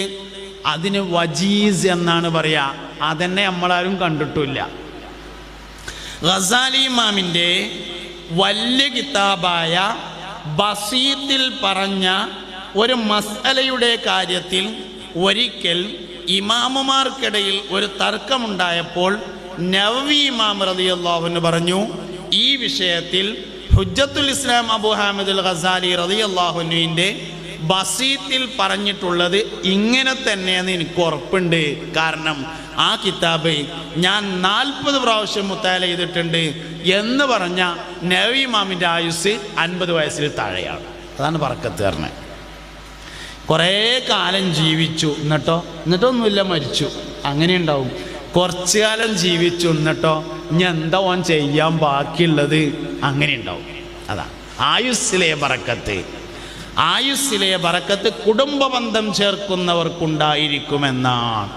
അതിന് വജീസ് എന്നാണ് പറയാ. അതെന്നെ നമ്മളാരും കണ്ടിട്ടില്ല. ഗസാലി ഇമാമിൻ്റെ വലിയ കിതാബായ ബസീത്തിൽ പറഞ്ഞ ഒരു മസ്അലയുടെ കാര്യത്തിൽ ഒരിക്കൽ ഇമാമുമാർക്കിടയിൽ ഒരു തർക്കമുണ്ടായപ്പോൾ നവവി ഇമാം റളിയല്ലാഹു അൻഹു പറഞ്ഞു, ഈ വിഷയത്തിൽ ഹുജ്ജത്തുൽ ഇസ്ലാം അബു ഹാമിദുൽ ഗസാലി റളിയല്ലാഹു അൻഹുവിൻ്റെ ബസീത്തിൽ പറഞ്ഞിട്ടുള്ളത് ഇങ്ങനെ തന്നെയെന്ന് എനിക്ക് ഉറപ്പുണ്ട്. കാരണം ആ കിതാബ് ഞാൻ 40 പ്രാവശ്യം മുത്താല ചെയ്തിട്ടുണ്ട് എന്ന് പറഞ്ഞ നവവി ഇമാമിൻ്റെ ആയുസ് 50 വയസ്സിൽ താഴെയാണ്. അതാണ് ബറക്കത്ത് പറഞ്ഞത്. കുറേ കാലം ജീവിച്ചു, എന്നിട്ടൊന്നുമില്ല, മരിച്ചു. അങ്ങനെ ഉണ്ടാവും. കുറച്ചു കാലം ജീവിച്ചു എന്നിട്ടോ ഇനി എന്താ ഓൻ ചെയ്യാൻ ബാക്കിയുള്ളത്, അങ്ങനെ ഉണ്ടാവും. അതാ ആയുസ്സിലെ ബറക്കത്ത്. ആയുസ്സിലെ ബറക്കത്ത് കുടുംബബന്ധം ചേർക്കുന്നവർക്കുണ്ടായിരിക്കുമെന്നാണ്.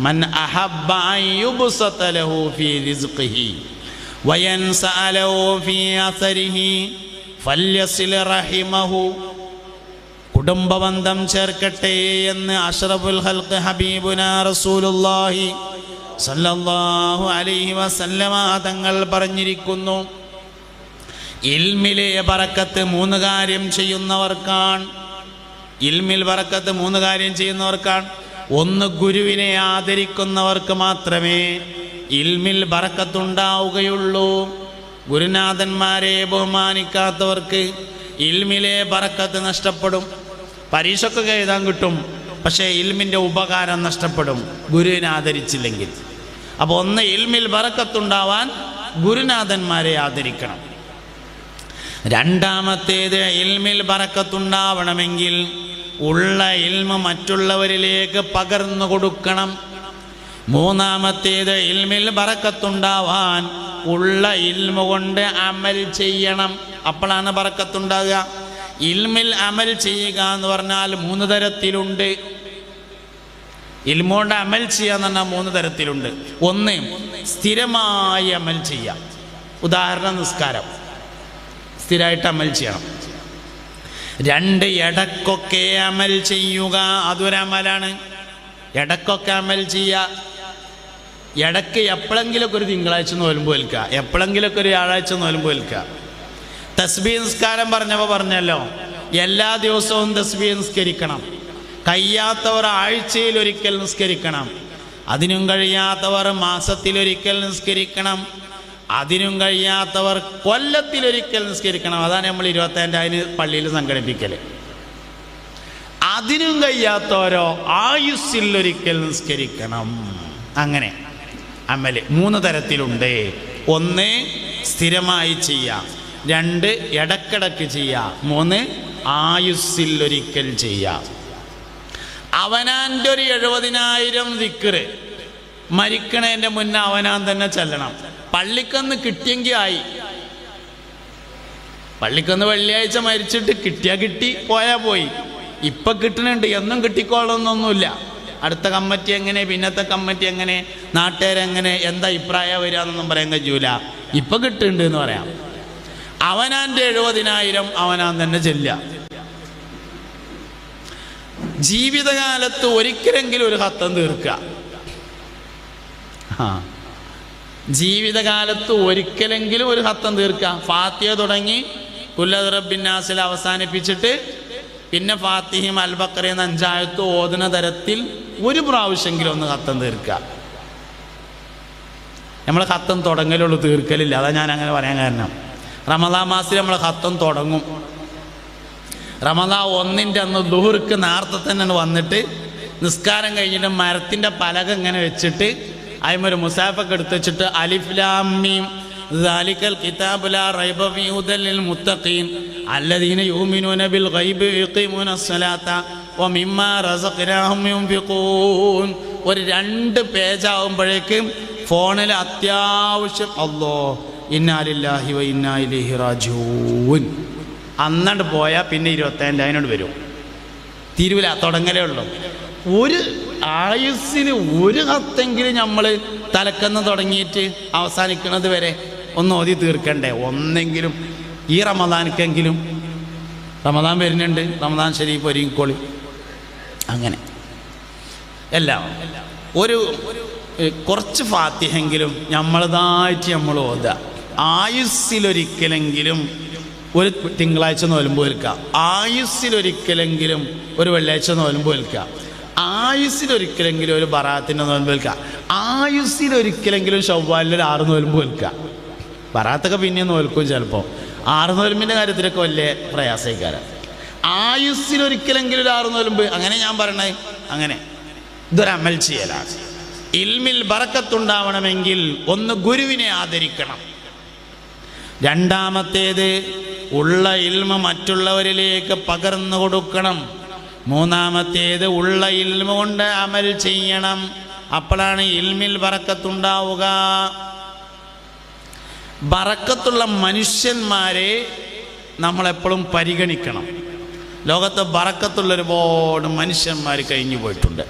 മൻ അഹബ്ബ അൻ യുബ്സത ലഹു ഫീ റിസ്ഖിഹി വയൻസഅ ലഹു ഫീ അസരിഹി ഫല്യസിൽ റഹിമഹു. കുടുംബബന്ധം ചേർക്കട്ടെ എന്ന് അഷ്റഫുൽ ഖൽഖ് ഹബീബുനാ റസൂലുള്ളാഹി സല്ലല്ലാഹു അലൈഹി വസല്ലമ തങ്ങൾ പറഞ്ഞിരിക്കുന്നു. ഇൽമിലെ ബറക്കത്ത് 3 കാര്യം ചെയ്യുന്നവർക്കാണ്. ഇൽമിൽ ബറക്കത്ത് 3 കാര്യം ചെയ്യുന്നവർക്കാണ്. ഒന്ന്, ഗുരുവിനെ ആദരിക്കുന്നവർക്ക് മാത്രമേ ഇൽമിൽ ബറക്കത്തുണ്ടാവുകയുള്ളൂ. ഗുരുനാഥന്മാരെ ബഹുമാനിക്കാത്തവർക്ക് ഇൽമിലെ ബറക്കത്ത് നഷ്ടപ്പെടും. പരീക്ഷയ്ക്കൊക്കെ എഴുതാൻ കിട്ടും, പക്ഷേ ഇൽമിൻ്റെ ഉപകാരം നഷ്ടപ്പെടും ഗുരുവിനെ ആദരിച്ചില്ലെങ്കിൽ. അപ്പോൾ ഒന്ന്, ഇൽമിൽ ബറക്കത്തുണ്ടാവാൻ ഗുരുനാഥന്മാരെ ആദരിക്കണം. രണ്ടാമത്തേത്, ഇൽമിൽ ബറക്കത്തുണ്ടാവണമെങ്കിൽ ഉള്ള ഇൽമ മറ്റുള്ളവരിലേക്ക് പകർന്നു കൊടുക്കണം. മൂന്നാമത്തേത്, ഇൽമിൽ ബറക്കത്തുണ്ടാവാൻ ഉള്ള ഇൽമ കൊണ്ട് അമൽ ചെയ്യണം. അപ്പോഴാണ് ബറക്കത്തുണ്ടാകുക. ഇൽമിൽ അമൽ ചെയ്യുക എന്ന് പറഞ്ഞാൽ 3 തരത്തിലുണ്ട്. ഇൽമുകൊണ്ട് അമൽ ചെയ്യുക എന്ന് പറഞ്ഞാൽ 3 തരത്തിലുണ്ട്. ഒന്ന്, സ്ഥിരമായി അമൽ ചെയ്യുക. ഉദാഹരണം നിസ്കാരം, സ്ഥിരമായിട്ട് അമൽ ചെയ്യണം. 2, ഇടക്കൊക്കെ അമൽ ചെയ്യുക, അതൊരമലാണ്. ഇടക്കൊക്കെ അമൽ ചെയ്യുക. ഇടയ്ക്ക് എപ്പോഴെങ്കിലൊക്കെ ഒരു തിങ്കളാഴ്ച നോൽമ്പ് വെൽക്കുക, എപ്പോഴെങ്കിലൊക്കെ ഒരു വ്യാഴാഴ്ച നോൽമ്പ് വെൽക്കുക. തസ്ബീഹ് നിസ്കാരം പറഞ്ഞപ്പോൾ പറഞ്ഞല്ലോ, എല്ലാ ദിവസവും തസ്ബീഹ് നിസ്കരിക്കണം. കഴിയാത്തവർ ആഴ്ചയിൽ ഒരിക്കൽ നിസ്കരിക്കണം. അതിനും കഴിയാത്തവർ മാസത്തിലൊരിക്കൽ നിസ്കരിക്കണം. അതിനും കഴിയാത്തവർ കൊല്ലത്തിലൊരിക്കൽ നിസ്കരിക്കണം. അതാണ് നമ്മൾ 25 പള്ളിയിൽ സംഘടിപ്പിക്കൽ. അതിനും കഴിയാത്തവരോ ആയുസ്സിലൊരിക്കൽ നിസ്കരിക്കണം. അങ്ങനെ അമല് 3 തരത്തിലുണ്ട്. 1, സ്ഥിരമായി ചെയ്യാം. 2, ഇടക്കിടക്ക് ചെയ്യാം. 3, ആയുസ്സിലൊരിക്കൽ ചെയ്യാം. അവനാൻ്റെ ഒരു 70,000 ദിക്റ് മരിക്കണതിൻ്റെ മുന്നേ അവനാൻ തന്നെ ചെല്ലണം. പള്ളിക്കന്ന് കിട്ടിയെങ്കിൽ ആയി. പള്ളിക്കന്ന് വെള്ളിയാഴ്ച മരിച്ചിട്ട് കിട്ടിയാൽ കിട്ടി, പോയാൽ പോയി. ഇപ്പം കിട്ടുന്നുണ്ട്, എന്നും കിട്ടിക്കോളൊന്നൊന്നുമില്ല. അടുത്ത കമ്മിറ്റി എങ്ങനെ, പിന്നത്തെ കമ്മിറ്റി എങ്ങനെ, നാട്ടുകാരെങ്ങനെ, എന്താ അഭിപ്രായം വരിക എന്നൊന്നും പറയാൻ കഴിയൂല. ഇപ്പം കിട്ടുന്നുണ്ട് എന്ന് പറയാം. അവനാൻ്റെ 70,000 അവനാൻ തന്നെ ചെല്ലുക. ജീവിതകാലത്ത് ഒരിക്കലെങ്കിലും ഒരു ഖത്തം തീർക്കുക. ജീവിതകാലത്ത് ഒരിക്കലെങ്കിലും ഒരു ഖത്തം തീർക്കുക. ഫാത്തിഹ തുടങ്ങി ഖുൽ റബ്ബിന്നാസിൽ അവസാനിപ്പിച്ചിട്ട് പിന്നെ ഫാത്തിഹയും അൽ ബഖറയും 5 ആയത്ത് ഓതുന്ന തരത്തിൽ ഒരു പ്രാവശ്യമെങ്കിലും ഒന്ന് ഖത്തം തീർക്കുക. നമ്മൾ ഖത്തം തുടങ്ങലുള്ളൂ, തീർക്കലില്ല. അതാ ഞാൻ അങ്ങനെ പറയാൻ കാരണം. റമദാൻ മാസത്തിൽ നമ്മൾ ഖത്തം തുടങ്ങും. റമദാൻ 1-ന്റെ അന്ന് ദുഹുർക്ക് നേരത്തെ തന്നെ വന്നിട്ട് നിസ്കാരം കഴിഞ്ഞിട്ട് മരത്തിൻ്റെ പലക ഇങ്ങനെ വെച്ചിട്ട് അതിമൊരു മുസാഫൊക്കെ എടുത്ത് വെച്ചിട്ട് അലിഫ് ലാം മീം ദാലിക്കൽ കിതാബു ലാ റൈബ ഫീഹി ഹുദൽ ലിൽ മുത്തഖീൻ അല്ലദീന യുമിനൂന ബിൽ ഗൈബി വയുഖീമൂന അസ്സലാത്ത വമിമ്മാ റസഖ്നാഹും യുൻഫിഖൂൻ. ഒരു 2 പേജാവുമ്പോഴേക്കും ഫോണിൽ അത്യാവശ്യം അല്ലാഹ് ഇന്നാ ലില്ലാഹി വ ഇന്നാ ഇലൈഹി റാജിഊൻ അന്നണ്ട് പോയാൽ പിന്നെ 25 അതിനോട് വരും. തീരുവില്ല, തുടങ്ങലേ ഉള്ളൂ. ഒരു ആയുസ്സിന് ഒരു ഖത്തെങ്കിലും നമ്മൾ തലക്കന്ന് തുടങ്ങിയിട്ട് അവസാനിക്കുന്നത് വരെ ഒന്ന് ഓതി തീർക്കണ്ടേ? ഒന്നെങ്കിലും ഈ റമദാനിക്കെങ്കിലും. റമദാൻ വരുന്നുണ്ട്, റമദാൻ ശരീഫ് ഒരുങ്ങിക്കോളി. അങ്ങനെ എല്ലാം ഒരു കുറച്ച് ഫാത്തിഹെങ്കിലും നമ്മളതായിട്ട് നമ്മൾ ഓതുക. ആയുസ്സിലൊരിക്കലെങ്കിലും ഒരു തിങ്കളാഴ്ച നോലുമ്പ് വെൽക്കുക. ആയുസ്സിലൊരിക്കലെങ്കിലും ഒരു വെള്ളിയാഴ്ച നോലുമ്പ് വെൽക്കുക. ആയുസ്സിലൊരിക്കലെങ്കിലും ഒരു ബറാത്തിൻ്റെ നോൽമ്പ് വെൽക്കുക. ആയുസ്സിലൊരിക്കലെങ്കിലും ഷവ്വാലിൽ ഒരു 6 നോൽമ്പ് വെൽക്കുക. ബറാത്തൊക്കെ പിന്നെ നോൽക്കും ചിലപ്പോൾ. 6 നോൽമ്പിൻ്റെ കാര്യത്തിലൊക്കെ വലിയ പ്രയാസക്കാരം. ആയുസ്സിലൊരിക്കലെങ്കിലും ഒരു 6 നോൽമ്പ്, അങ്ങനെ ഞാൻ പറയണേ. അങ്ങനെ ഇതൊരമൽ ചെയ്യലാണ്. ഇൽമിൽ ബറക്കത്തുണ്ടാവണമെങ്കിൽ ഒന്ന് ഗുരുവിനെ ആദരിക്കണം. രണ്ടാമത്തേത് ഉള്ള ഇൽമ മറ്റുള്ളവരിലേക്ക് പകർന്നു കൊടുക്കണം. മൂന്നാമത്തേത് ഉള്ള ഇൽമ കൊണ്ട് അമൽ ചെയ്യണം. അപ്പോഴാണ് ഇൽമിൽ ബറക്കത്തുണ്ടാവുക. ബറക്കത്തുള്ള മനുഷ്യന്മാരെ നമ്മളെപ്പോഴും പരിഗണിക്കണം. ലോകത്ത് ബറക്കത്തുള്ള ഒരുപാട് മനുഷ്യന്മാർ കഴിഞ്ഞു പോയിട്ടുണ്ട്.